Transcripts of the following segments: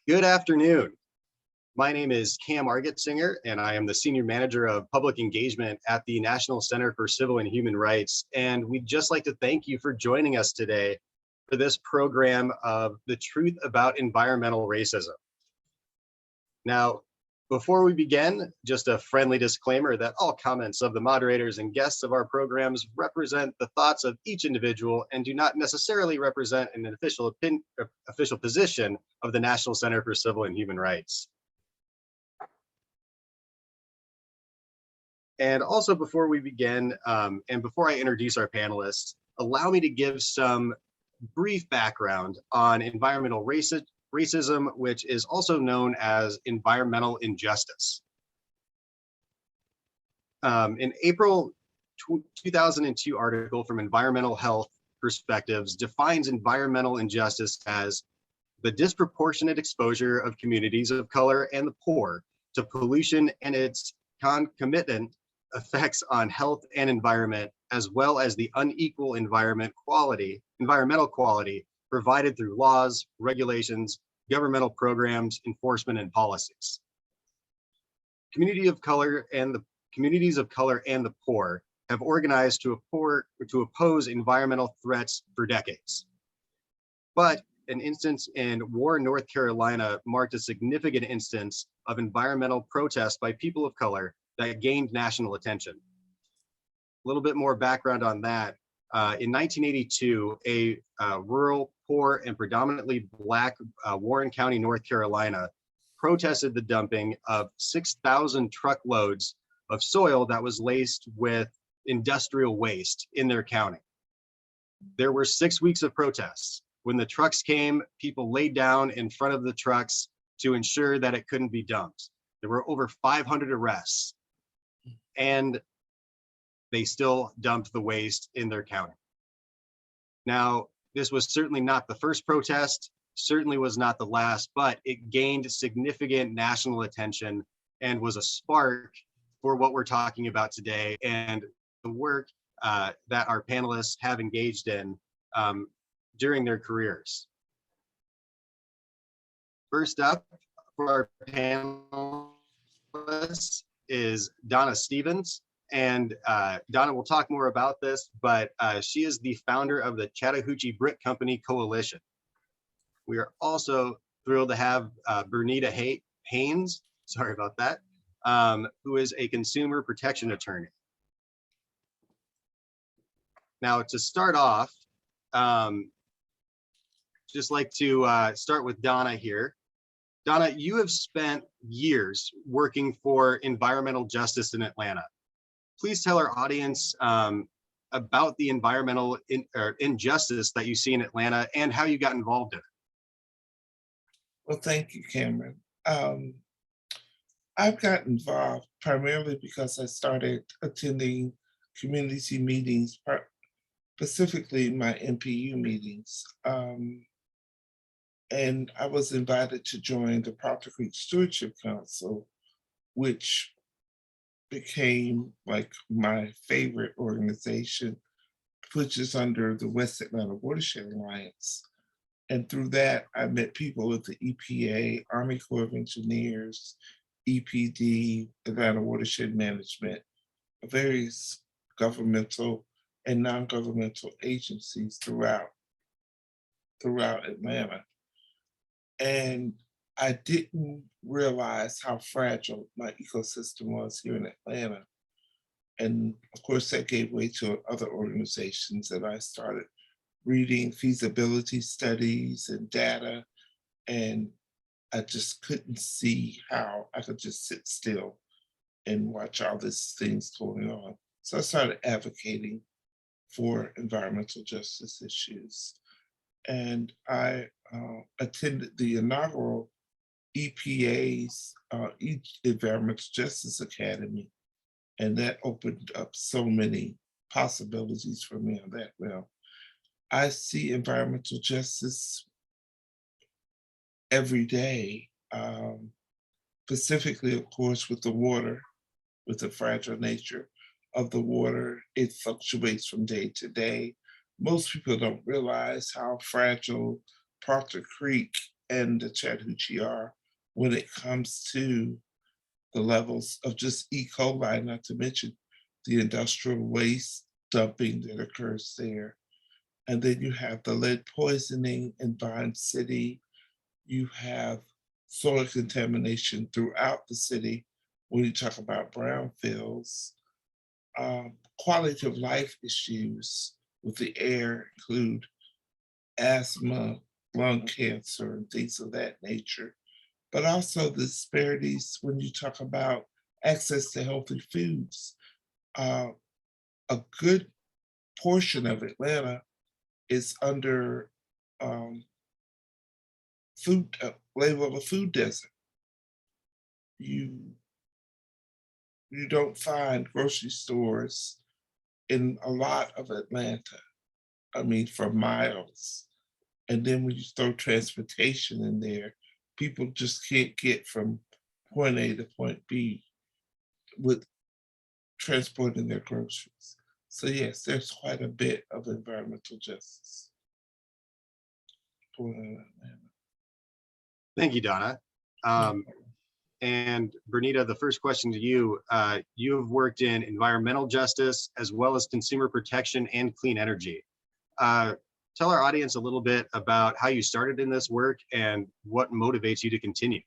Good afternoon. My name is Cam Argetsinger, and I am the Senior Manager of Public Engagement at the National Center for Civil and Human Rights. And we'd just like to thank you for joining us today for this program of The Truth About Environmental Racism. Now, before we begin, just a friendly disclaimer that all comments of the moderators and guests of our programs represent the thoughts of each individual and do not necessarily represent an official position of the National Center for Civil and Human Rights. And also, before we begin, and before I introduce our panelists, allow me to give some brief background on environmental racism, which is also known as environmental injustice. An April 2002 article from Environmental Health Perspectives defines environmental injustice as the disproportionate exposure of communities of color and the poor to pollution and its concomitant effects on health and environment, as well as the unequal environmental quality provided through laws, regulations, governmental programs, enforcement, and policies. Communities of color and the poor have organized to oppose environmental threats for decades. But an instance in Warren, North Carolina marked a significant instance of environmental protest by people of color that gained national attention. A little bit more background on that. In 1982, a rural, poor, and predominantly Black Warren County, North Carolina, protested the dumping of 6,000 truckloads of soil that was laced with industrial waste in their county. There were 6 weeks of protests. When the trucks came, people laid down in front of the trucks to ensure that it couldn't be dumped. There were over 500 arrests, and they still dumped the waste in their county. Now, this was certainly not the first protest, certainly was not the last, but it gained significant national attention and was a spark for what we're talking about today and the work that our panelists have engaged in during their careers. First up for our panelists is Donna Stevens. And Donna will talk more about this, but she is the founder of the Chattahoochee Brick Company Coalition. We are also thrilled to have Bernita Haynes, sorry about that, who is a consumer protection attorney. Now, to start off, just like to start with Donna here. Donna, you have spent years working for environmental justice in Atlanta. Please tell our audience about the environmental injustice that you see in Atlanta and how you got involved in it. Well, thank you, Cameron. I've got involved primarily because I started attending community meetings, specifically my NPU meetings. And I was invited to join the Proctor Creek Stewardship Council, which became like my favorite organization, which is under the West Atlanta Watershed Alliance. And through that, I met people at the EPA, Army Corps of Engineers, EPD, Atlanta Watershed Management, various governmental and non-governmental agencies throughout Atlanta. And I didn't realize how fragile my ecosystem was here in Atlanta. And of course, that gave way to other organizations that I started reading feasibility studies and data. And I just couldn't see how I could just sit still and watch all these things going on. So I started advocating for environmental justice issues. And I attended the inaugural EPA's Environmental Justice Academy, and that opened up so many possibilities for me on that realm. I see environmental justice every day, specifically, of course, with the water, with the fragile nature of the water. It fluctuates from day to day. Most people don't realize how fragile Proctor Creek and the Chattahoochee are when it comes to the levels of just E. coli, not to mention the industrial waste dumping that occurs there. And then you have the lead poisoning in Vine City. You have soil contamination throughout the city when you talk about brownfields. Quality of life issues with the air include asthma, lung cancer, and things of that nature, but also the disparities when you talk about access to healthy foods. Uh, a good portion of Atlanta is under food label of a food desert. You you don't find grocery stores in a lot of Atlanta. I mean, for miles. And then when you throw transportation in there, people just can't get from point A to point B with transporting their groceries. So yes, there's quite a bit of environmental justice going on in Atlanta. Thank you, Donna. And Bernita, the first question to you, you have worked in environmental justice as well as consumer protection and clean energy. Tell our audience a little bit about how you started in this work and what motivates you to continue.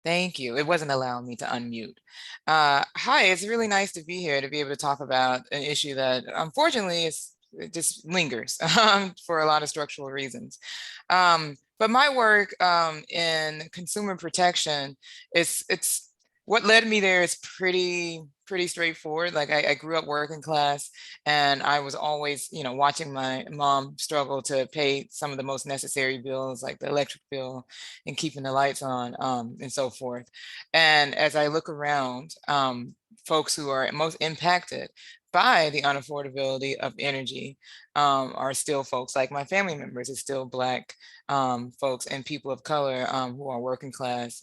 Thank you. It wasn't allowing me to unmute. Hi, it's really nice to be here to be able to talk about an issue that unfortunately it just lingers for a lot of structural reasons. But my work in consumer protection, it's what led me there is pretty straightforward. Like I grew up working class, and I was always, watching my mom struggle to pay some of the most necessary bills, like the electric bill and keeping the lights on, and so forth. And as I look around, folks who are most impacted by the unaffordability of energy are still folks like my family members. It's still Black folks and people of color who are working class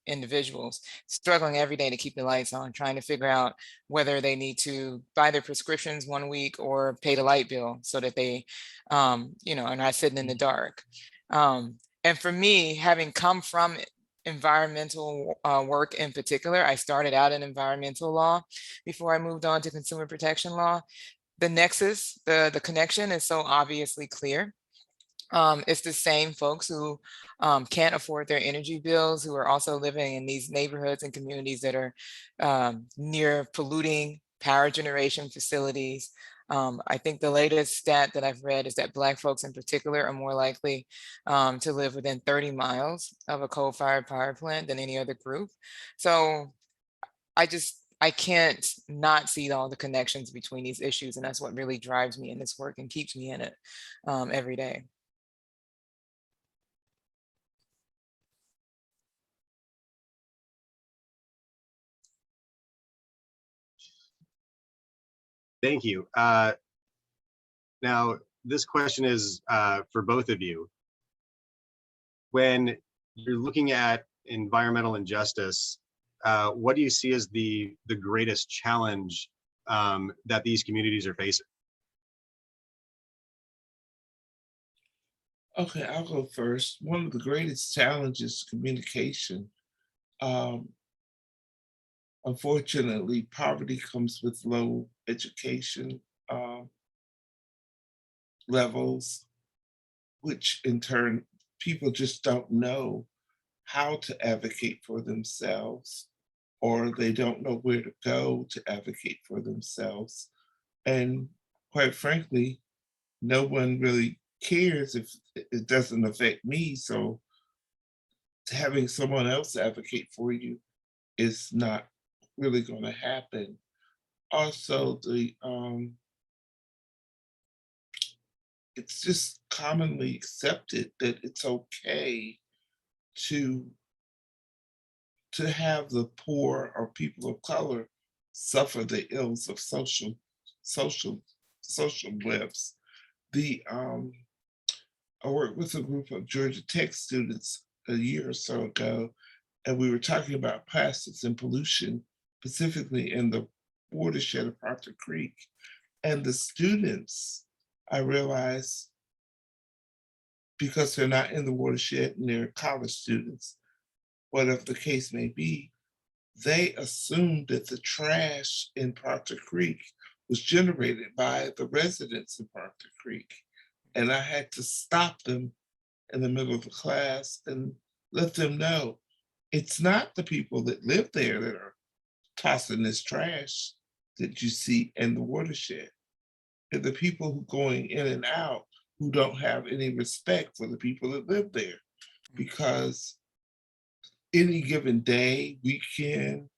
individuals struggling every day to keep the lights on, trying to figure out whether they need to buy their prescriptions one week or pay the light bill so that they, are not sitting in the dark. And for me, having come from environmental work in particular, I started out in environmental law before I moved on to consumer protection law. The nexus, the connection is so obviously clear. It's the same folks who can't afford their energy bills, who are also living in these neighborhoods and communities that are near polluting power generation facilities. I think the latest stat that I've read is that Black folks in particular are more likely to live within 30 miles of a coal-fired power plant than any other group. So I can't not see all the connections between these issues, and that's what really drives me in this work and keeps me in it every day. Thank you. Now, this question is for both of you. When you're looking at environmental injustice, what do you see as the greatest challenge that these communities are facing? Okay, I'll go first. One of the greatest challenges is communication. Unfortunately, poverty comes with low education levels, which in turn, people just don't know how to advocate for themselves, or they don't know where to go to advocate for themselves. And quite frankly, no one really cares if it doesn't affect me. So having someone else advocate for you is not really going to happen. Also, it's just commonly accepted that it's okay to have the poor or people of color suffer the ills of social webs. I work with a group of Georgia Tech students a year or so ago, and we were talking about plastics and pollution, specifically in the watershed of Proctor Creek. And the students, I realized, because they're not in the watershed and they're college students, whatever the case may be, they assumed that the trash in Proctor Creek was generated by the residents in Proctor Creek. And I had to stop them in the middle of the class and let them know it's not the people that live there that are tossing this trash that you see in the watershed. They're the people who going in and out who don't have any respect for the people that live there. Because any given day, weekend,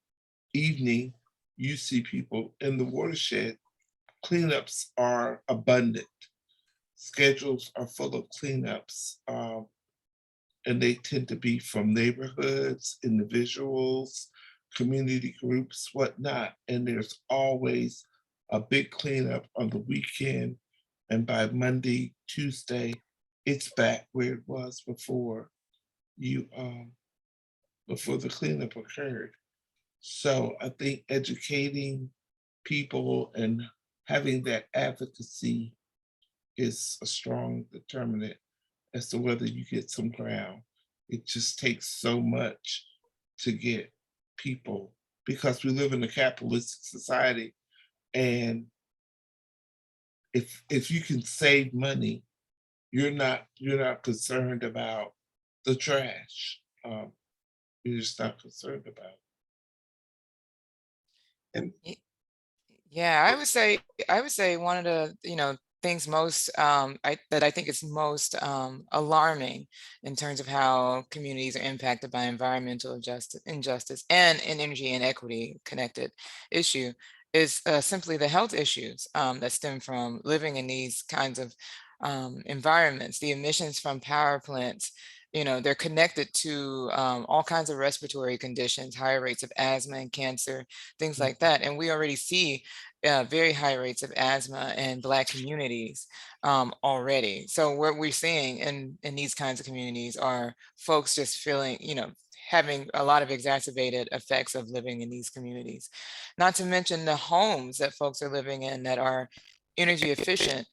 evening, you see people in the watershed. Cleanups are abundant. Schedules are full of cleanups, and they tend to be from neighborhoods, individuals, community groups, whatnot. And there's always a big cleanup on the weekend. And by Monday, Tuesday, it's back where it was before before the cleanup occurred. So I think educating people and having that advocacy is a strong determinant as to whether you get some ground. It just takes so much to get people, because we live in a capitalistic society, and if you can save money, you're not concerned about the trash. You're just not concerned about it. And Yeah, I would say one of the, things most that I think is most alarming in terms of how communities are impacted by environmental injustice and an energy inequity connected issue is simply the health issues that stem from living in these kinds of environments. The emissions from power plants, they're connected to all kinds of respiratory conditions, higher rates of asthma and cancer, things like that. And we already see very high rates of asthma in Black communities already. So what we're seeing in these kinds of communities are folks just feeling, having a lot of exacerbated effects of living in these communities. Not to mention the homes that folks are living in that are energy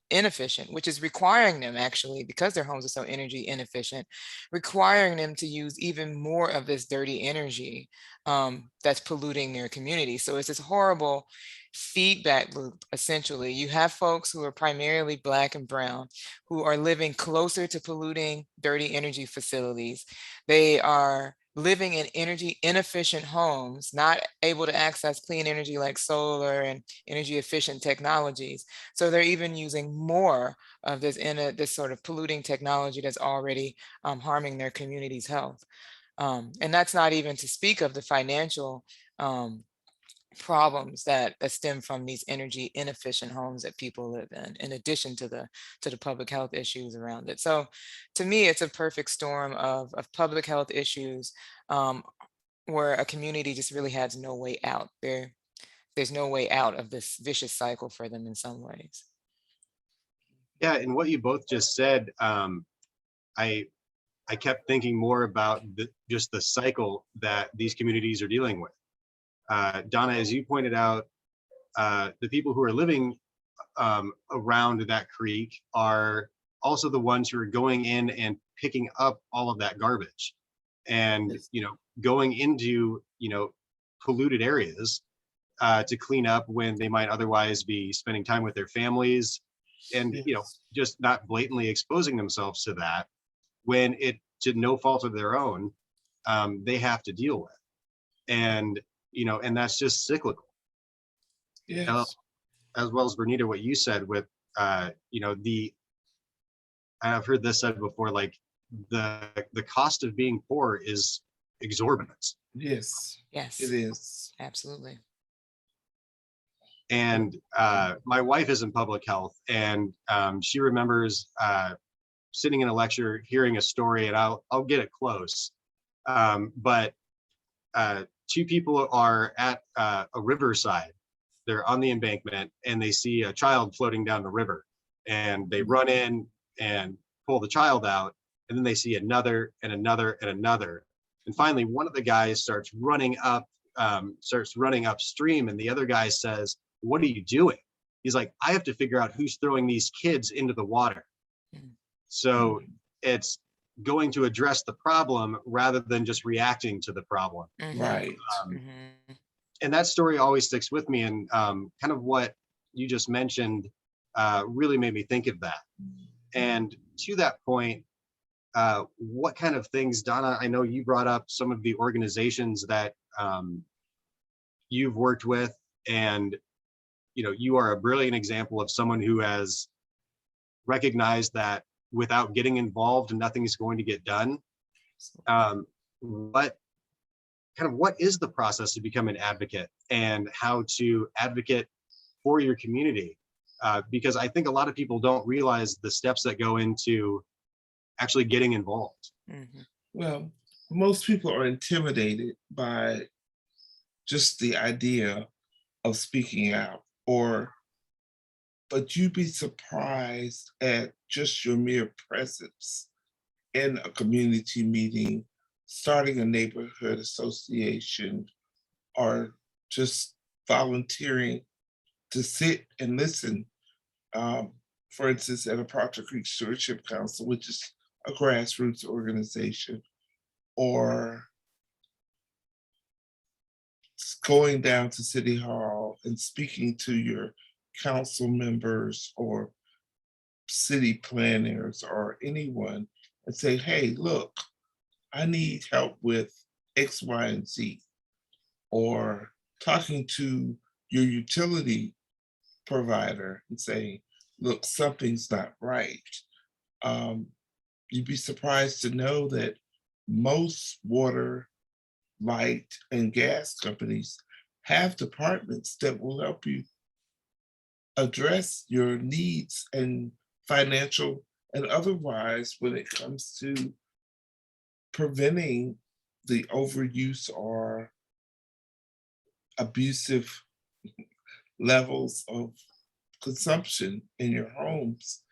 inefficient, which is requiring them, actually, because their homes are so energy inefficient, requiring them to use even more of this dirty energy that's polluting their community. So it's this horrible feedback loop. Essentially, you have folks who are primarily Black and brown who are living closer to polluting dirty energy facilities. They are living in energy inefficient homes, not able to access clean energy like solar and energy efficient technologies. So they're even using more of this this sort of polluting technology that's already harming their community's health. And that's not even to speak of the financial problems that stem from these energy inefficient homes that people live in addition to the public health issues around it. So to me, it's a perfect storm of public health issues where a community just really has no way out. There's no way out of this vicious cycle for them in some ways. yeah, and what you both just said, I kept thinking more about just the cycle that these communities are dealing with. Donna, as you pointed out, the people who are living around that creek are also the ones who are going in and picking up all of that garbage and, going into, polluted areas to clean up when they might otherwise be spending time with their families and, Yes. just not blatantly exposing themselves to that when it, to no fault of their own, they have to deal with. And, and that's just cyclical. Yes. As well as Bernita, what you said with, I've heard this said before, like the cost of being poor is exorbitant. Yes. Yes, It is. absolutely. And my wife is in public health, and she remembers sitting in a lecture, hearing a story, and I'll get it close. But two people are at a riverside. They're on the embankment, and they see a child floating down the river, and they run in and pull the child out. and then they see another and another and another. And finally, one of the guys starts running upstream, and the other guy says, "What are you doing?" He's like, "I have to figure out who's throwing these kids into the water." So it's going to address the problem rather than just reacting to the problem. Right. And that story always sticks with me. And kind of what you just mentioned really made me think of that. And to that point, what kind of things, Donna, I know you brought up some of the organizations that you've worked with, and you are a brilliant example of someone who has recognized that without getting involved, nothing is going to get done. What is the process to become an advocate, and how to advocate for your community? Because I think a lot of people don't realize the steps that go into actually getting involved. Well, most people are intimidated by just the idea of speaking out, but you'd be surprised at just your mere presence in a community meeting, starting a neighborhood association, or just volunteering to sit and listen. For instance, at a Proctor Creek Stewardship Council, which is a grassroots organization, or going down to City Hall and speaking to your council members or city planners or anyone and say, "Hey, look, I need help with X, Y, and Z," or talking to your utility provider and saying, "Look, something's not right." You'd be surprised to know that most water, light, and gas companies have departments that will help you address your needs and financial and otherwise when it comes to preventing the overuse or abusive levels of consumption in your homes.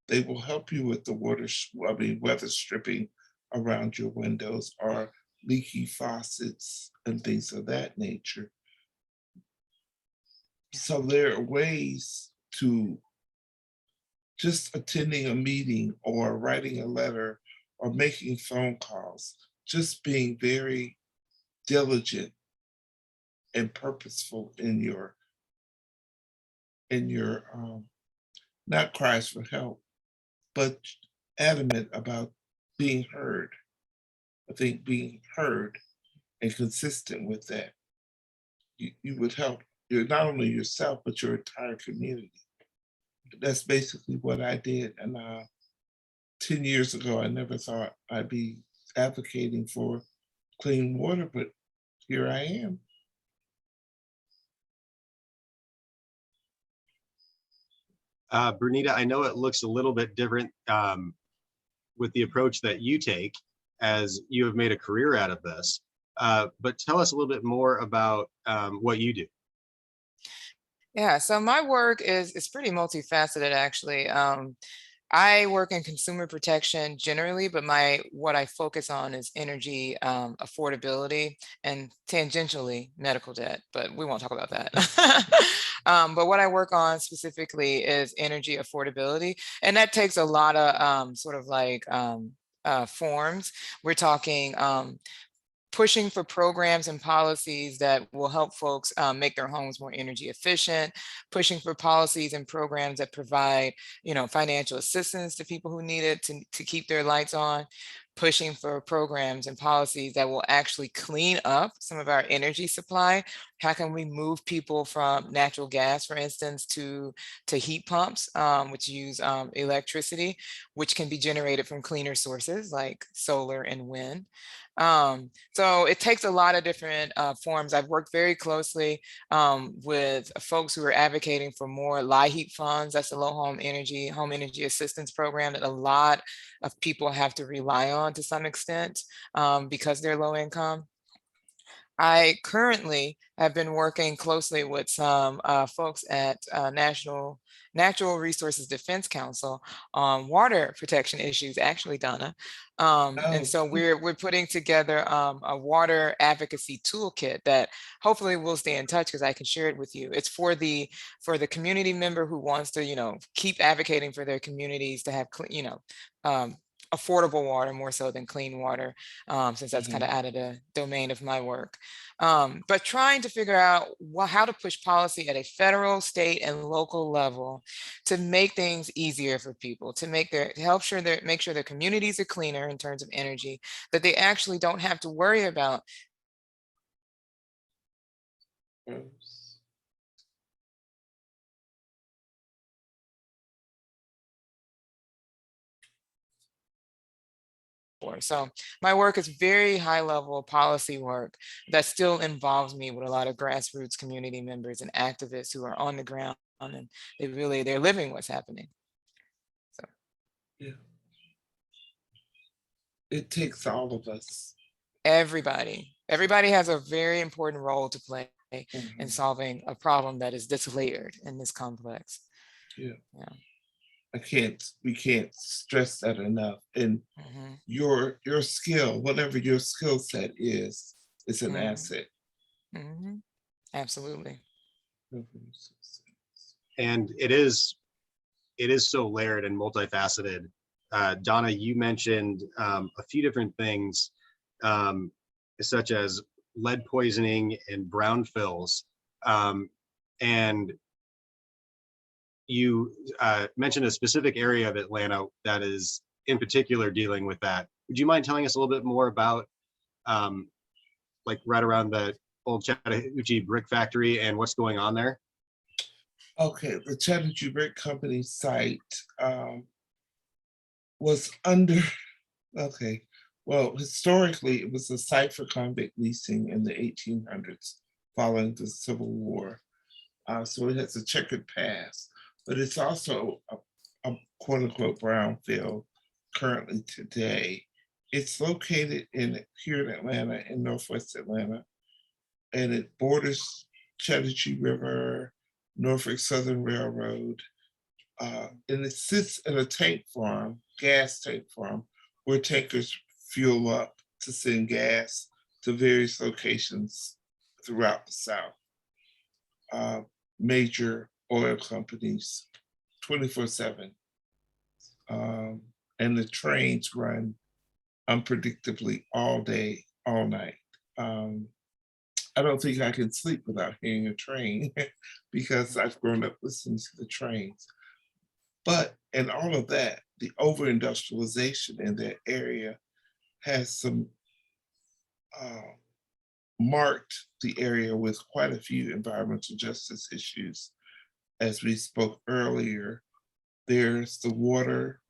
They will help you with the weather stripping around your windows or leaky faucets and things of that nature. So there are ways to just attending a meeting or writing a letter or making phone calls, just being very diligent and purposeful in your not cries for help, but adamant about being heard. I think being heard and consistent with that, you would help not only yourself, but your entire community. That's basically what I did. And 10 years ago, I never thought I'd be advocating for clean water, but here I am. Bernita, I know it looks a little bit different with the approach that you take, as you have made a career out of this. But tell us a little bit more about what you do. Yeah, so my work is pretty multifaceted actually. I work in consumer protection generally, but what I focus on is energy affordability and tangentially medical debt, but we won't talk about that. But what I work on specifically is energy affordability, and that takes a lot of forms. We're talking pushing for programs and policies that will help folks make their homes more energy efficient, pushing for policies and programs that provide, financial assistance to people who need it to keep their lights on, pushing for programs and policies that will actually clean up some of our energy supply. How can we move people from natural gas, for instance, to heat pumps, which use electricity, which can be generated from cleaner sources like solar and wind. So it takes a lot of different forms. I've worked very closely with folks who are advocating for more LIHEAP funds. That's the home energy assistance program that a lot of people have to rely on to some extent because they're low income. I currently have been working closely with some folks at Natural Resources Defense Council on water protection issues, actually, Donna. And Oh, so we're putting together a water advocacy toolkit that hopefully we'll stay in touch because I can share it with you. It's for the community member who wants to, keep advocating for their communities to have clean, affordable water more so than clean water, since that's kind of out of the domain of my work. But trying to figure out how to push policy at a federal, state, and local level to make things easier for people, to make make sure their communities are cleaner in terms of energy, that they actually don't have to worry about. oops. So my work is very high level policy work that still involves me with a lot of grassroots community members and activists who are on the ground, and they're living what's happening. So Yeah. It takes all of us. everybody has a very important role to play in Mhm. solving a problem that is this layered and this complex. Yeah. Yeah. We can't stress that enough. And Hmm. your skill, whatever your skill set is an asset. Hmm. Absolutely. And it is so layered and multifaceted. Donna, you mentioned a few different things, such as lead poisoning and brownfills. And you mentioned a specific area of Atlanta that is in particular dealing with that. Would you mind telling us a little bit more about like right around the old Chattahoochee brick factory and what's going on there? Okay, the Chattanooga Brick Company site was under, okay, well, historically, it was a site for convict leasing in the 1800s following the Civil War. So it has a checkered past, but it's also a quote unquote brownfield currently today. It's located here in Atlanta, in Northwest Atlanta, and it borders Chattahoochee River, Norfolk Southern Railroad, and it sits in a gas tank farm, where tankers fuel up to send gas to various locations throughout the South. Major oil companies 24/7. And the trains run unpredictably all day, all night. I don't think I can sleep without hearing a train because I've grown up listening to the trains. But in all of that, the over-industrialization in that area has marked the area with quite a few environmental justice issues. As we spoke earlier, there's the water,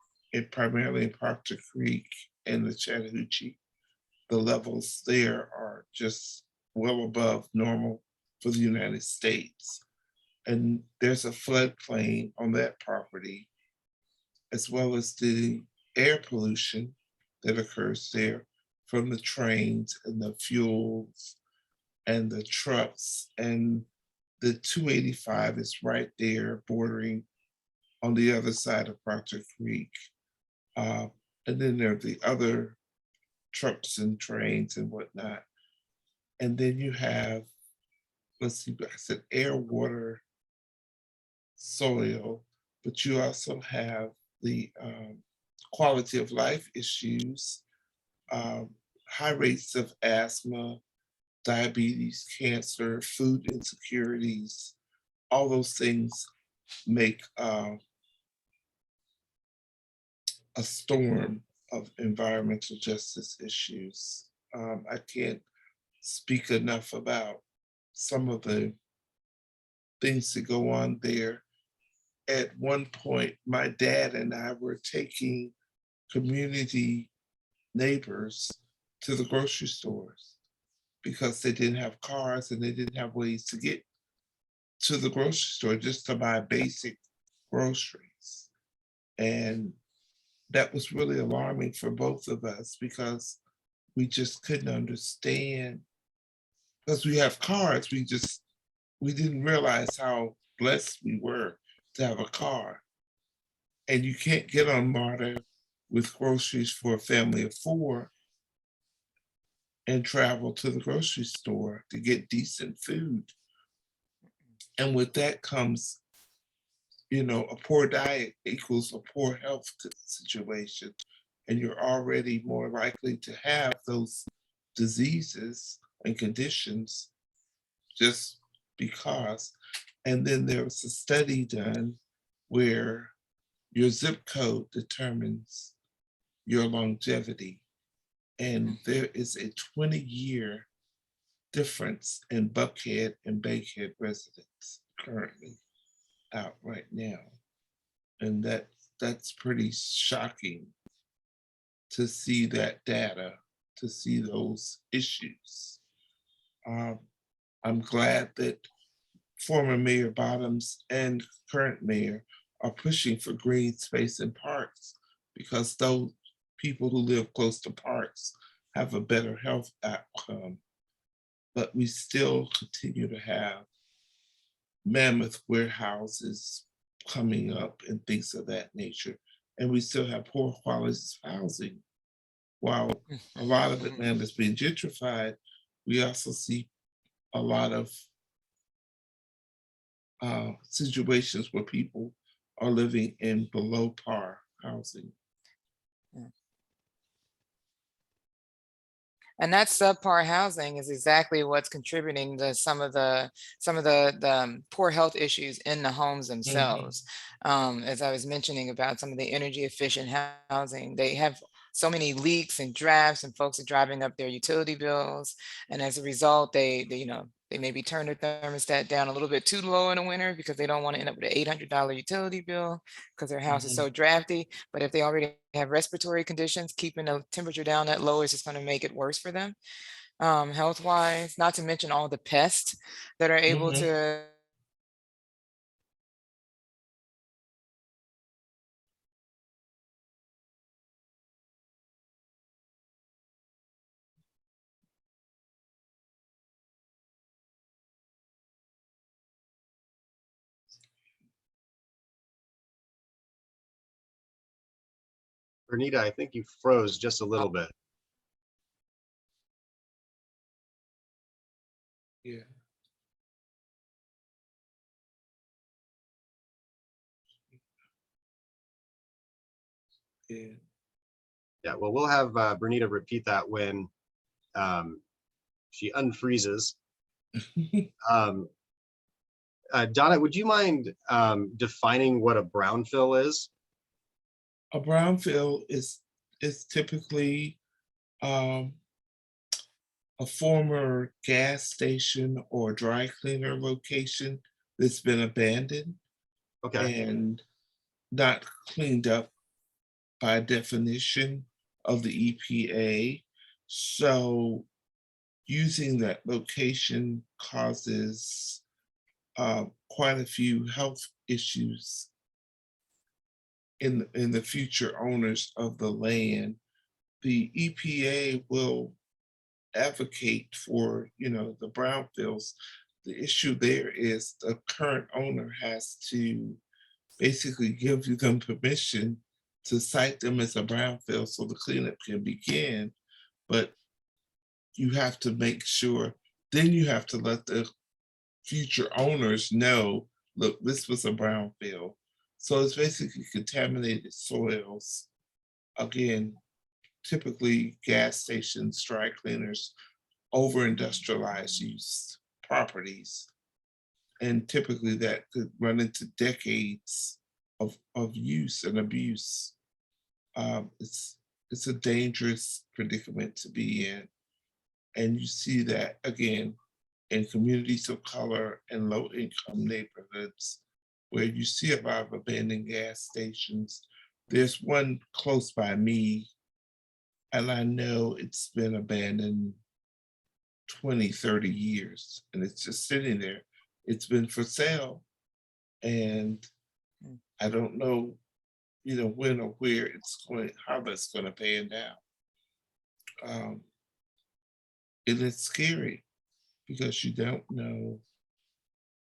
primarily in Proctor Creek and the Chattahoochee. The levels there are just well above normal for the United States. And there's a floodplain on that property, as well as the air pollution that occurs there from the trains and the fuels and the trucks. And the 285 is right there bordering on the other side of Proctor Creek. And then there are the other trucks and trains and whatnot. And then you have, let's see, I said air, water, soil, but you also have the quality of life issues, high rates of asthma, diabetes, cancer, food insecurities. All those things make a storm of environmental justice issues. I can't speak enough about some of the things that go on there. At one point, my dad and I were taking community neighbors to the grocery stores because they didn't have cars and they didn't have ways to get to the grocery store just to buy basic groceries. And that was really alarming for both of us because we just couldn't understand because we have cars, we didn't realize how blessed we were to have a car. And you can't get on MARTA with groceries for a family of 4 and travel to the grocery store to get decent food. And with that comes, a poor diet equals a poor health situation. And you're already more likely to have those diseases and conditions just because. And then there was a study done where your zip code determines your longevity. And there is a 20-year difference in Buckhead and Bankhead residents currently out right now. And that's pretty shocking to see that data, to see those issues. I'm glad that former Mayor Bottoms and current mayor are pushing for green space in parks, because those people who live close to parks have a better health outcome. But we still continue to have mammoth warehouses coming up and things of that nature. And we still have poor quality housing. While a lot of Atlanta is being gentrified, we also see a lot of situations where people are living in below par housing. And that subpar housing is exactly what's contributing to some of the poor health issues in the homes themselves. As I was mentioning about some of the energy efficient housing, they have so many leaks and drafts, and folks are driving up their utility bills. And as a result, they maybe turn their thermostat down a little bit too low in the winter because they don't want to end up with an $800 utility bill because their house is so drafty. But if they already have respiratory conditions, keeping the temperature down that low is just going to make it worse for them, health wise, not to mention all the pests that are able to Bernita, I think you froze just a little bit. Yeah. Yeah. Yeah, well, we'll have Bernita repeat that when she unfreezes. Donna, would you mind defining what a brownfill is? A brownfield is typically a former gas station or dry cleaner location that's been abandoned and not cleaned up by definition of the EPA. So using that location causes quite a few health issues in the future owners of the land. The EPA will advocate for, the brownfields. The issue there is the current owner has to basically give them permission to cite them as a brownfield so the cleanup can begin. But you have to make sure, then you have to let the future owners know, look, this was a brownfield. So it's basically contaminated soils. Again, typically gas stations, dry cleaners, over industrialized use properties. And typically that could run into decades of use and abuse. It's a dangerous predicament to be in. And you see that again in communities of color and low income neighborhoods where you see a lot of abandoned gas stations. There's one close by me, and I know it's been abandoned 20, 30 years, and it's just sitting there. It's been for sale, and I don't know, when or where it's going, how that's going to pan out. And it's scary. because you don't know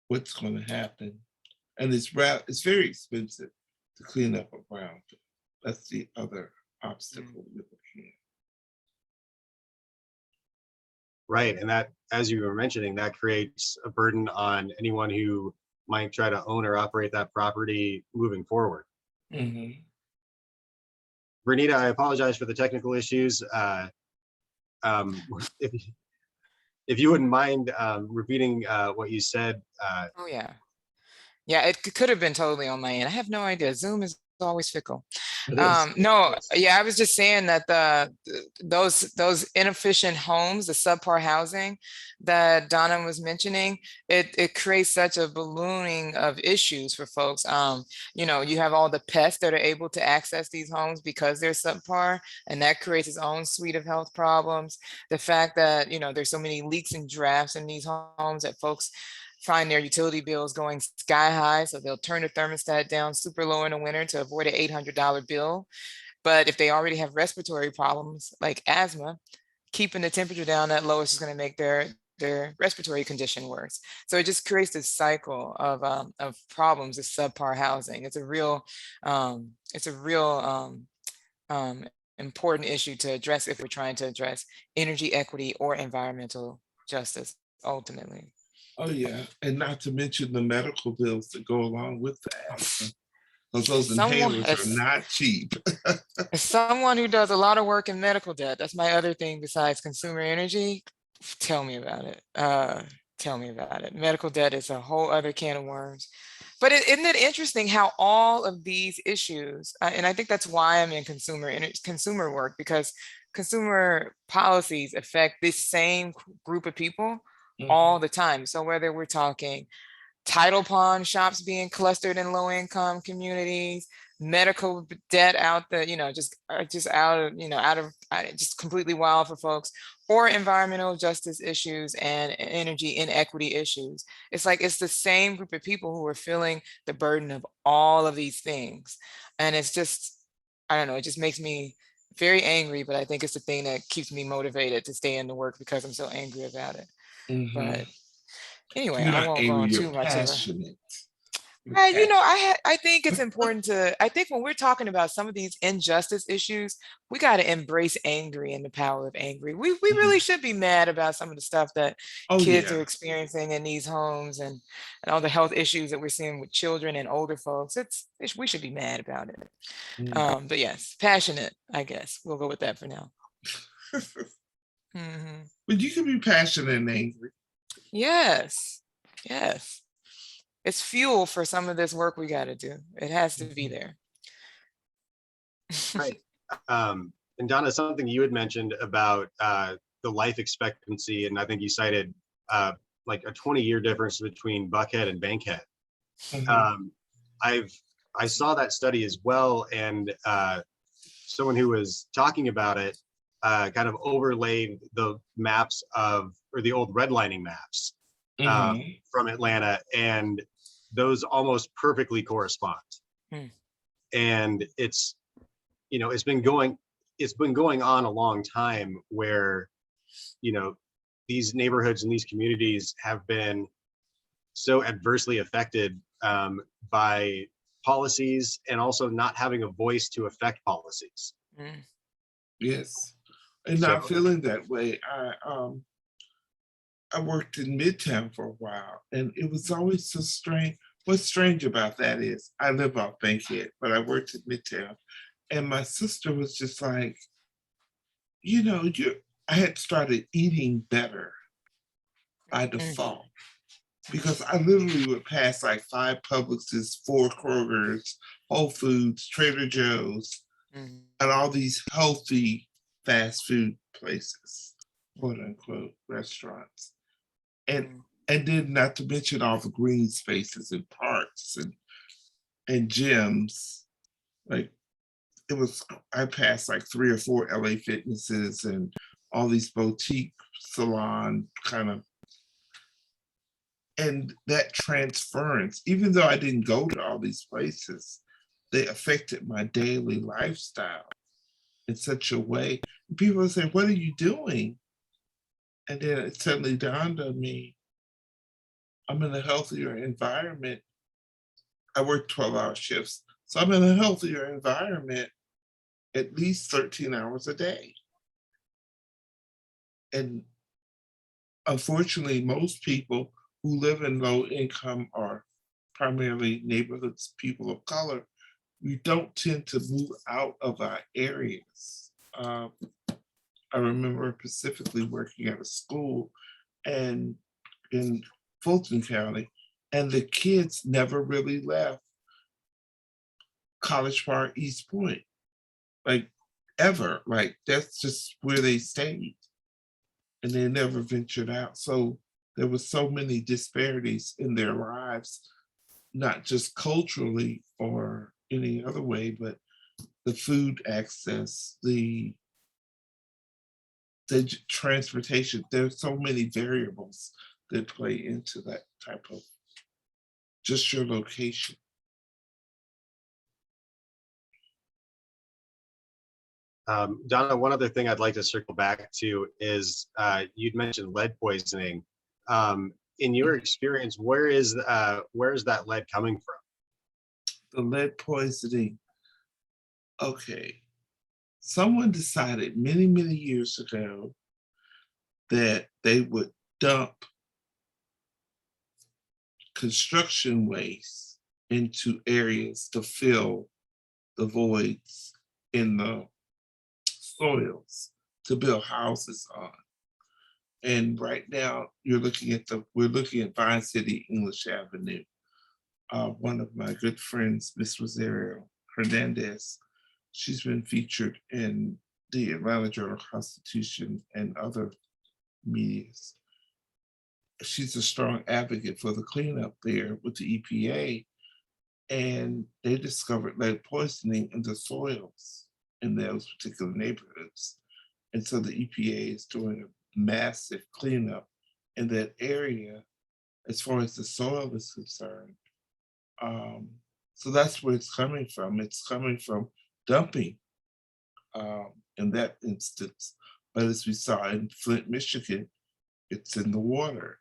what's going to happen. And it's very expensive to clean up a brownfield. That's the other obstacle we're looking at. Right, and that, as you were mentioning, that creates a burden on anyone who might try to own or operate that property moving forward. Mm-hmm. Bernita, I apologize for the technical issues. If, if you wouldn't mind repeating what you said. Oh, yeah. Yeah, it could have been totally on my end. I have no idea. Zoom is always fickle. It is. No, yeah, I was just saying that those inefficient homes, the subpar housing that Donna was mentioning, it creates such a ballooning of issues for folks. You know, you have all the pests that are able to access these homes because they're subpar, and that creates its own suite of health problems. The fact that, you know, there's so many leaks and drafts in these homes that folks find their utility bills going sky high. So they'll turn the thermostat down super low in the winter to avoid an $800 bill. But if they already have respiratory problems like asthma, keeping the temperature down that low is just going to make their respiratory condition worse. So it just creates this cycle of problems with subpar housing. It's a real important issue to address if we're trying to address energy equity or environmental justice ultimately. Oh yeah, and not to mention the medical bills that go along with that, because those inhalers are not cheap. As someone who does a lot of work in medical debt, that's my other thing besides consumer energy. Tell me about it. Tell me about it. Medical debt is a whole other can of worms. But isn't it interesting how all of these issues, and I think that's why I'm in consumer work, because consumer policies affect this same group of people all the time. So whether we're talking title pawn shops being clustered in low income communities, medical debt out the, you know, just out of, just completely wild for folks, or environmental justice issues and energy inequity issues. It's like, it's the same group of people who are feeling the burden of all of these things. And it's just, I don't know, it just makes me very angry, but I think it's the thing that keeps me motivated to stay in the work because I'm so angry about it. But anyway, You're I not won't go angry, on you're too much of a. passionate. You know, I think it's important to, I think when we're talking about some of these injustice issues, we got to embrace angry and the power of angry. We really should be mad about some of the stuff that kids are experiencing in these homes, and all the health issues that we're seeing with children and older folks. We should be mad about it. But yes, passionate, I guess. We'll go with that for now. But you can be passionate and angry. Yes. Yes. It's fuel for some of this work we got to do. It has to be there. Right. And Donna, something you had mentioned about the life expectancy, and I think you cited like a 20-year difference between Buckhead and Bankhead. I saw that study as well, and someone who was talking about it kind of overlaid the maps or the old redlining maps from Atlanta, and those almost perfectly correspond. And it's, you know, it's been going on a long time where, you know, these neighborhoods and these communities have been so adversely affected by policies, and also not having a voice to affect policies. Yes, and not feeling that way. I worked in Midtown for a while, and it was always so strange. What's strange about that is I live off Bankhead, but I worked in Midtown, and my sister was just like, you know, I had started eating better by default, because I literally would pass like 5 Publixes, 4 Krogers, Whole Foods, Trader Joe's, and all these healthy fast food places, quote unquote, restaurants. And then not to mention all the green spaces and parks and gyms. Like I passed like 3 or 4 LA Fitnesses and all these boutique salon kind of, and that transference, even though I didn't go to all these places, they affected my daily lifestyle in such a way. People say, what are you doing? And then it suddenly dawned on me, I'm in a healthier environment. I work 12-hour shifts. So I'm in a healthier environment at least 13 hours a day. And unfortunately, most people who live in low income or primarily neighborhoods, people of color, we don't tend to move out of our areas. I remember specifically working at a school and in Fulton County, and the kids never really left College Park, East Point, like ever. Like that's just where they stayed, and they never ventured out. So there was so many disparities in their lives, not just culturally or any other way, but the food access, the transportation. There's so many variables that play into that type of just your location. Donna, one other thing I'd like to circle back to is you'd mentioned lead poisoning. In your experience, where is that lead coming from? The lead poisoning. Okay. Someone decided many, many years ago that they would dump construction waste into areas to fill the voids in the soils to build houses on. And right now we're looking at Vine City, English Avenue. One of my good friends, Miss Rosario Hernandez, she's been featured in the Atlanta Journal-Constitution and other medias. She's a strong advocate for the cleanup there with the EPA, and they discovered lead poisoning in the soils in those particular neighborhoods. And so the EPA is doing a massive cleanup in that area as far as the soil is concerned. So that's where it's coming from. It's coming from dumping in that instance. But as we saw in Flint, Michigan, it's in the water.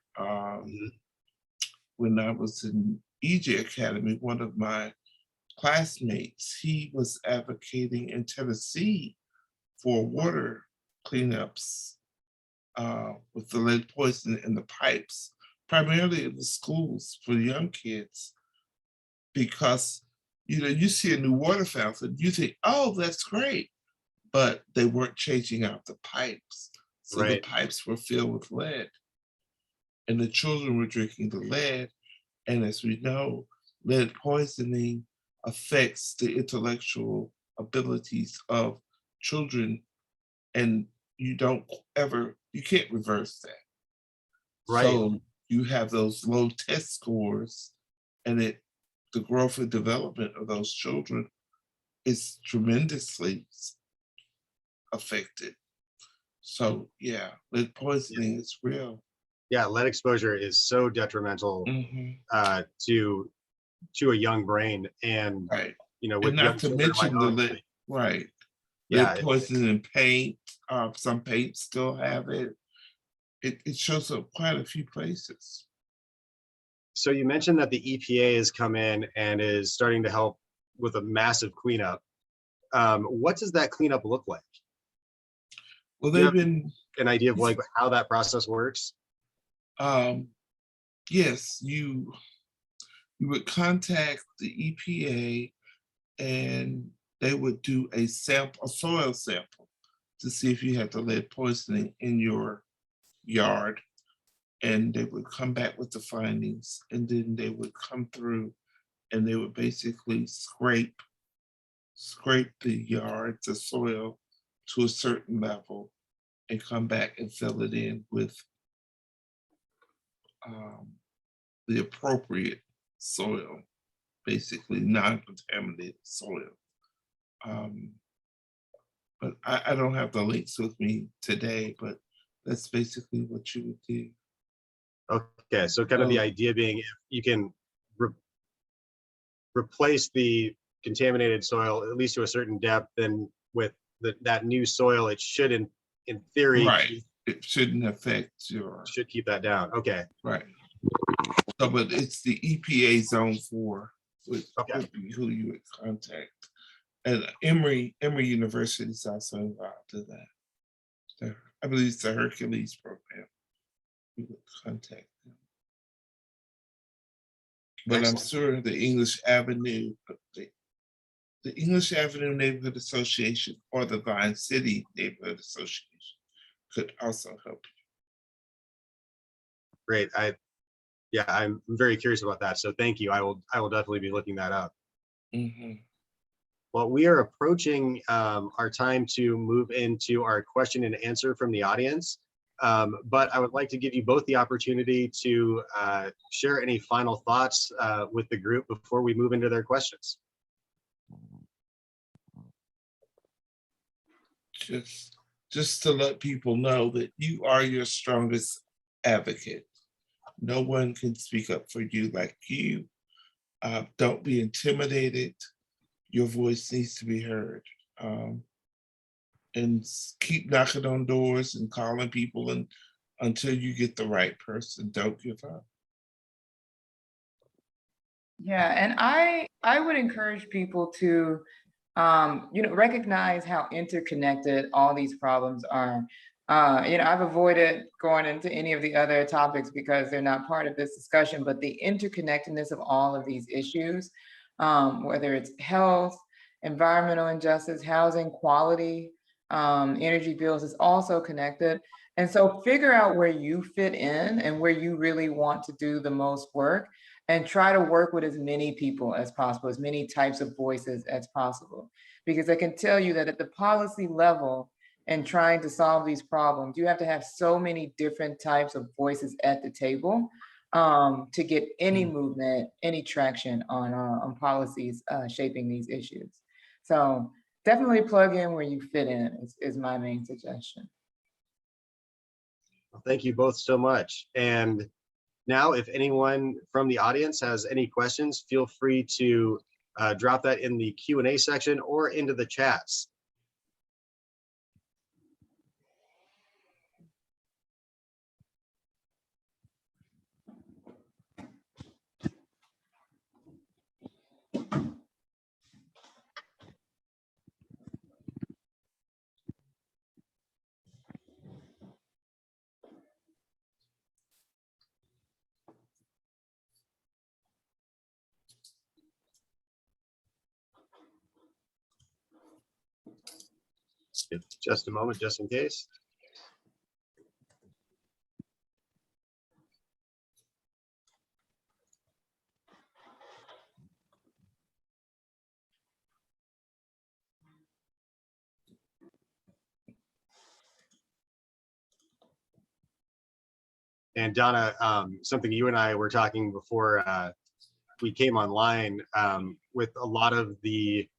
When I was in EJ Academy, one of my classmates, he was advocating in Tennessee for water cleanups with the lead poisoning in the pipes, primarily in the schools for young kids, because you see a new water fountain, you think, oh, that's great, but they weren't changing out the pipes. So the pipes were filled with lead, and the children were drinking the lead. And as we know, lead poisoning affects the intellectual abilities of children, and you can't reverse that. Right. So you have those low test scores, and the growth and development of those children is tremendously affected. So yeah, lead poisoning is real. Yeah, lead exposure is so detrimental to a young brain, and Right. with And not young to children of my mention the own, lead, right. yeah. Lead poisoning in paint. Some paint still have it. It shows up quite a few places. So you mentioned that the EPA has come in and is starting to help with a massive cleanup. What does that cleanup look like? Well, Do you they've have been, an idea of like how that process works? yes, you would contact the EPA and they would do a soil sample to see if you had the lead poisoning in your yard. And they would come back with the findings, and then they would come through and they would basically scrape the yard, the soil to a certain level, and come back and fill it in with the appropriate soil, basically non-contaminated soil. But I don't have the links with me today, but that's basically what you would do. Okay, so kind of the idea being, if you can replace the contaminated soil at least to a certain depth, then with that new soil, it should in theory Right. it shouldn't affect your, Should keep that down. Okay. right. So, but it's the EPA Zone 4 Okay. would be who you would contact. And Emory University is also involved in that. I believe it's the Hercules program. You would contact them. But Excellent. I'm sure the English Avenue, the English Avenue Neighborhood Association or the Vine City Neighborhood Association could also help Great. Yeah, I'm very curious about that. So thank you. I will definitely be looking that up. you. Mm-hmm. Well, we are approaching our time to move into our question and answer from the audience. But I would like to give you both the opportunity to share any final thoughts with the group before we move into their questions. Just to let people know that you are your strongest advocate. No one can speak up for you like you. Don't be intimidated. Your voice needs to be heard. And keep knocking on doors and calling people until you get the right person. Don't give up. Yeah, and I would encourage people to recognize how interconnected all these problems are. I've avoided going into any of the other topics because they're not part of this discussion, but the interconnectedness of all of these issues, whether it's health, environmental injustice, housing quality, energy bills, is also connected. And so figure out where you fit in and where you really want to do the most work, and try to work with as many people as possible, as many types of voices as possible. Because I can tell you that at the policy level and trying to solve these problems, you have to have so many different types of voices at the table to get any movement, any traction on policies shaping these issues. So definitely plug in where you fit in is my main suggestion. Well, thank you both so much. And now, if anyone from the audience has any questions, feel free to drop that in the Q&A section or into the chats. Just a moment, just in case. And Donna, something you and I were talking before we came online, with a lot of the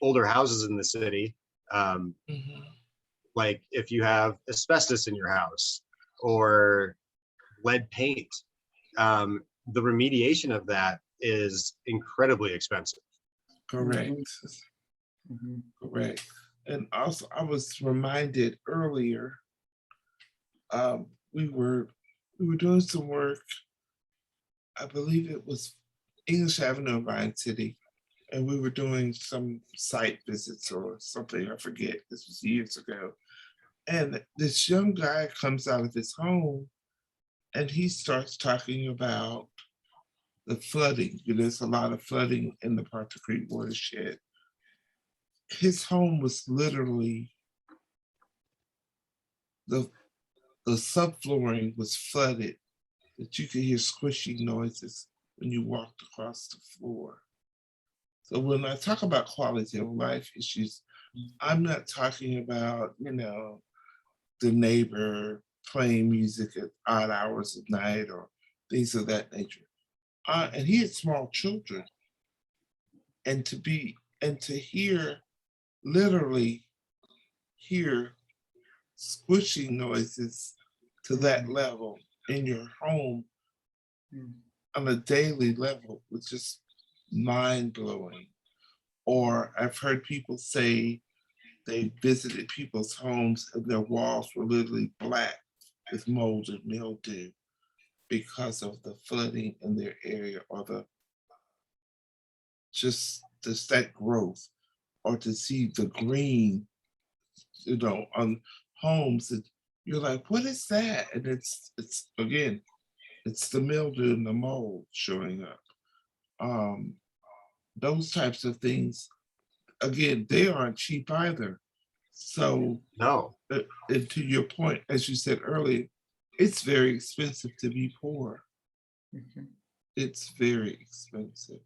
older houses in the city, like if you have asbestos in your house or lead paint, the remediation of that is incredibly expensive. Correct. Correct. And also, I was reminded earlier, we were doing some work. I believe it was English Avenue, Vine City, and we were doing some site visits or something. I forget. This was years ago. And this young guy comes out of his home, and he starts talking about the flooding. There's a lot of flooding in the Parker Creek watershed. His home was literally, the subflooring was flooded, that you could hear squishing noises when you walked across the floor. So when I talk about quality of life issues, I'm not talking about, the neighbor playing music at odd hours of night or things of that nature. And he had small children. And to hear, literally hear squishing noises to that level in your home on a daily level was just mind-blowing. Or I've heard people say they visited people's homes and their walls were literally black with mold and mildew because of the flooding in their area, or that growth, or to see the green, on homes, and you're like, what is that? And it's again, it's the mildew and the mold showing up. Those types of things, again, they aren't cheap either. So, No, and to your point, as you said earlier, it's very expensive to be poor. It's very expensive.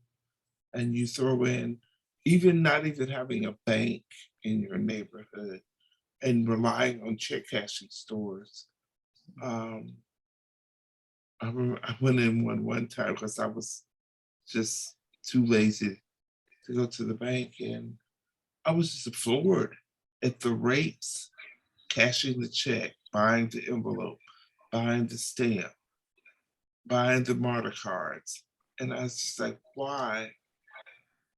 And you throw in, not even having a bank in your neighborhood and relying on check cashing stores. I remember I went in one time because I was just too lazy to go to the bank, and I was just floored at the rates, cashing the check, buying the envelope, buying the stamp, buying the martyr cards. And I was just like, why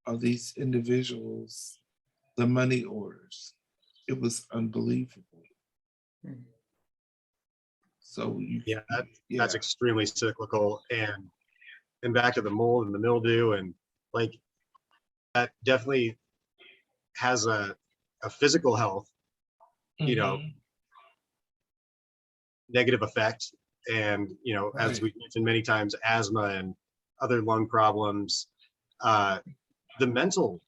are these individuals the money orders? It was unbelievable. So that's extremely cyclical, and back to the mold and the mildew, and like that definitely has a physical health, negative effect. And, as we've mentioned many times, asthma and other lung problems, the mental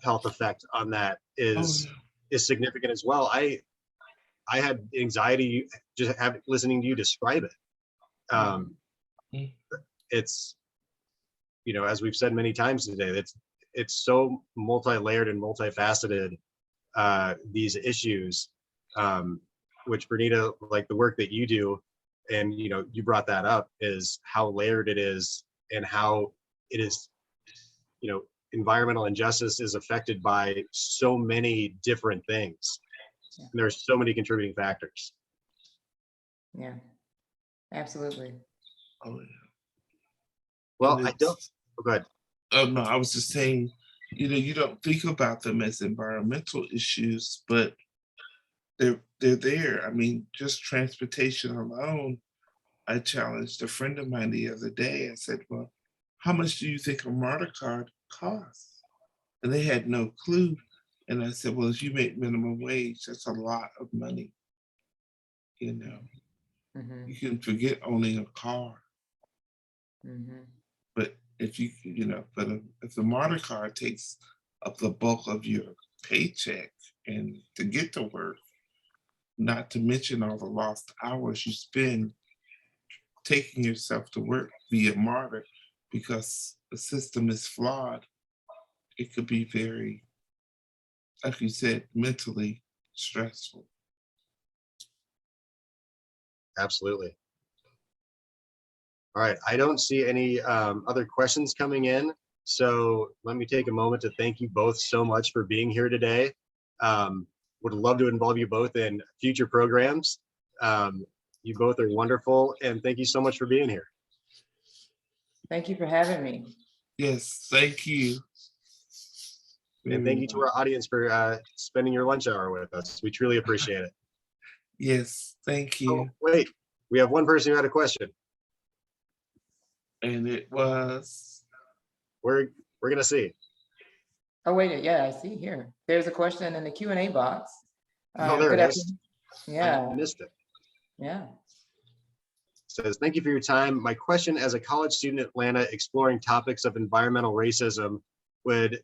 health effect on that is significant as well. I had anxiety just listening to you describe it. It's, as we've said many times today, it's so multi-layered and multifaceted, these issues, which Bernita, like the work that you do, and you brought that up, is how layered it is, and how it is, environmental injustice is affected by so many different things. And there's so many contributing factors. Yeah, absolutely. Oh yeah. Well, I don't. Oh, go ahead. Oh no, I was just saying, you don't think about them as environmental issues, but they're there. I mean, just transportation alone. I challenged a friend of mine the other day and said, well, how much do you think a martyr card costs? And they had no clue. And I said, well, if you make minimum wage, that's a lot of money. You can forget owning a car. But if if the martyr card takes up the bulk of your paycheck and to get to work, not to mention all the lost hours you spend taking yourself to work via martyr, because the system is flawed, it could be very, like you said, mentally stressful. Absolutely. All right, I don't see any other questions coming in. So let me take a moment to thank you both so much for being here today. Would love to involve you both in future programs. You both are wonderful, and thank you so much for being here. Thank you for having me. Yes, thank you. And thank you to our audience for spending your lunch hour with us. We truly appreciate it. Yes, thank you. Oh, wait, we have one person who had a question. And it was? We're gonna see. Oh, wait, yeah, I see here. There's a question in the Q&A box. Oh, there it is. Yeah. I missed it. Yeah. Says, thank you for your time. My question as a college student in Atlanta exploring topics of environmental racism, would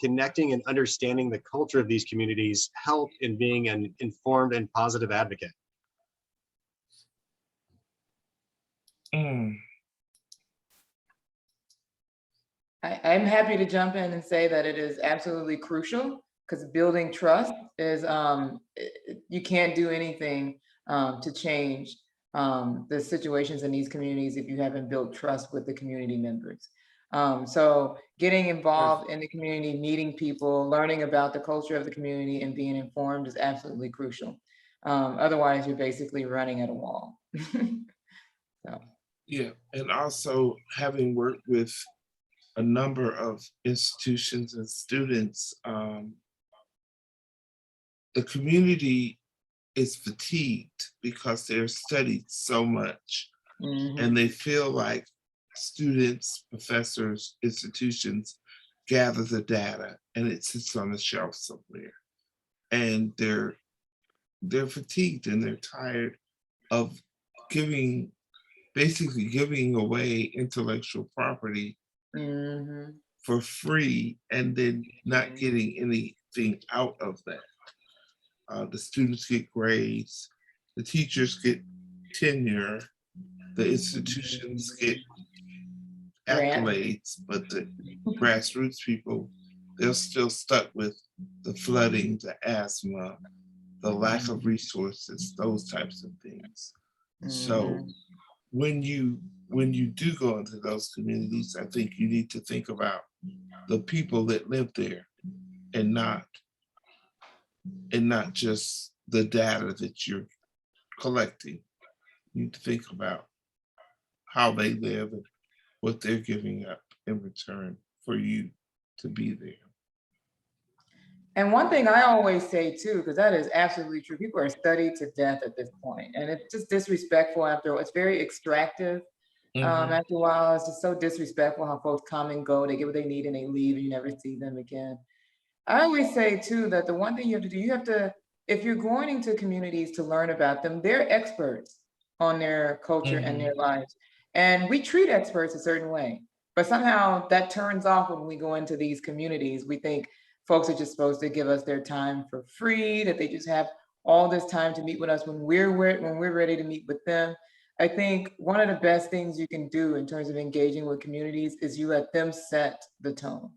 connecting and understanding the culture of these communities help in being an informed and positive advocate? I'm happy to jump in and say that it is absolutely crucial, because building trust is, you can't do anything to change the situations in these communities if you haven't built trust with the community members. So getting involved in the community, meeting people, learning about the culture of the community, and being informed is absolutely crucial. Otherwise, you're basically running at a wall. So. Yeah, and also having worked with a number of institutions and students, the community is fatigued because they're studied so much, Mhm. and they feel like students, professors, institutions gather the data and it sits on the shelf somewhere. And they're fatigued and they're tired of basically giving away intellectual property Mhm. for free and then not getting anything out of that. The students get grades, the teachers get tenure, the institutions get Grant. accolades, but the grassroots people, they're still stuck with the flooding, the asthma, the lack of resources, those types of things. So Mhm. when you do go into those communities, I think you need to think about the people that live there and not just the data that you're collecting. You need to think about how they live and what they're giving up in return for you to be there. And one thing I always say too, because that is absolutely true, people are studied to death at this point, and it's just disrespectful after, it's very extractive. Mhm. After a while, it's just so disrespectful how folks come and go, they get what they need and they leave and you never see them again. I always say too, that the one thing you have to do, you have to, if you're going into communities to learn about them, they're experts on their culture and their lives. And we treat experts a certain way, but somehow that turns off when we go into these communities. We think folks are just supposed to give us their time for free, that they just have all this time to meet with us when we're ready to meet with them. I think one of the best things you can do in terms of engaging with communities is you let them set the tone.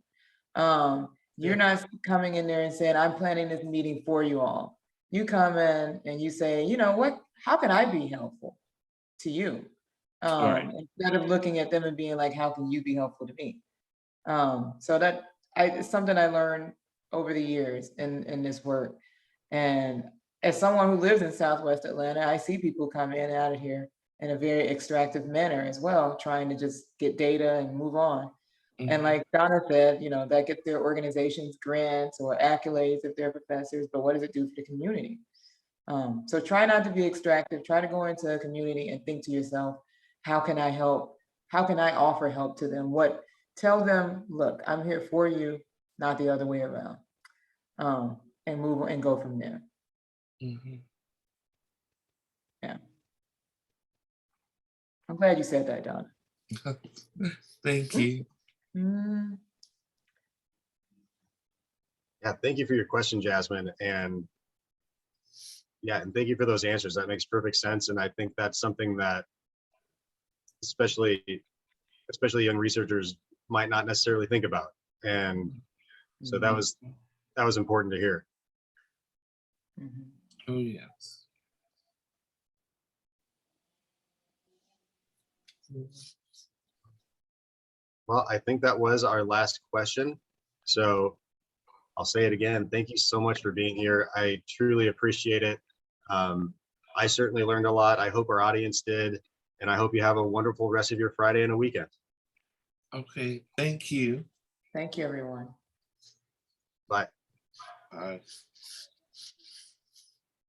You're Yeah. not coming in there and saying, I'm planning this meeting for you all. You come in and you say, you know what, how can I be helpful to you? Right. Instead of looking at them and being like, how can you be helpful to me? So that it's something I learned over the years in this work. And as someone who lives in Southwest Atlanta, I see people come in and out of here in a very extractive manner as well, trying to just get data and move on. And Mhm. like Donna said, you know, that gets their organizations grants or accolades if they're professors, but what does it do for the community? So try not to be extractive, try to go into a community and think to yourself, how can I help? How can I offer help to them? Tell them, look, I'm here for you, not the other way around. And move and go from there. Mhm. Yeah. I'm glad you said that, Donna. Thank you. Mm, Yeah, thank you for your question, Jasmine. And yeah, and thank you for those answers. That makes perfect sense. And I think that's something that especially young researchers might not necessarily think about. And so that was important to hear. mhm. Oh, yes. Well, I think that was our last question. So I'll say it again. Thank you so much for being here. I truly appreciate it. I certainly learned a lot. I hope our audience did. And I hope you have a wonderful rest of your Friday and a weekend. Okay. Thank you. Thank you, everyone. Bye. Bye.